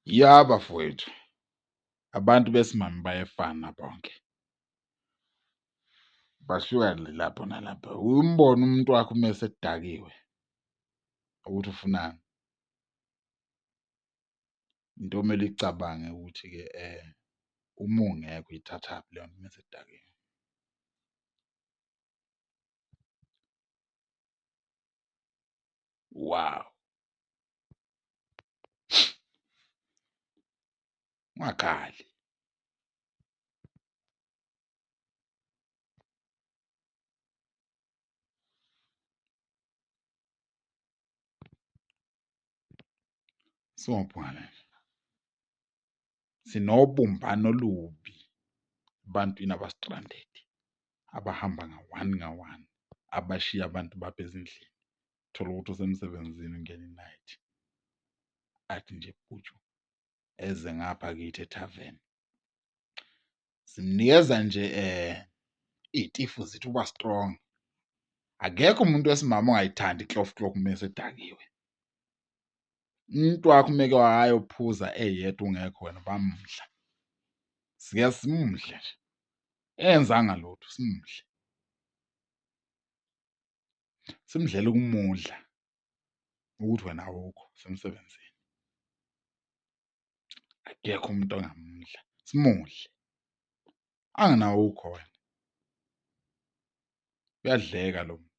Ya bafowethu, abantu besimame bayefana bonke, bahlukane lapho nalapho. Umbone umuntu wakho uma esedakiwe ukuthi ufunani, into okumele icabange ukuthi-ke uma ungekho uyithathaphi leyo nto uma esedakiwe. Wow! Ungakhali. Singobhungane, sinobumbano olubi ebantwini aba-stranded, abahamba nga-one nga-one, abashiya abantu bapha ezindlini. Uthola ukuthi usemsebenzini ungena i-night, athi nje phutshu eze ngapha kithi ethaveni. Simnikeza nje iy'tifu zithi ukuba strong. Akekho umuntu wesimame ongayithandi iklofuklofu uma esedakiwe. Umuntu wakho umeke wayophuza eyedwa ungekho wena bamudla. Sike simudle nje, engenzanga lutho simudle. Simdlele ukumudla ukuthi wena awukho usemsebenzini. Akekho umuntu ongamudla, simudle. Angenawe ukho wena, uyadleka lo muntu.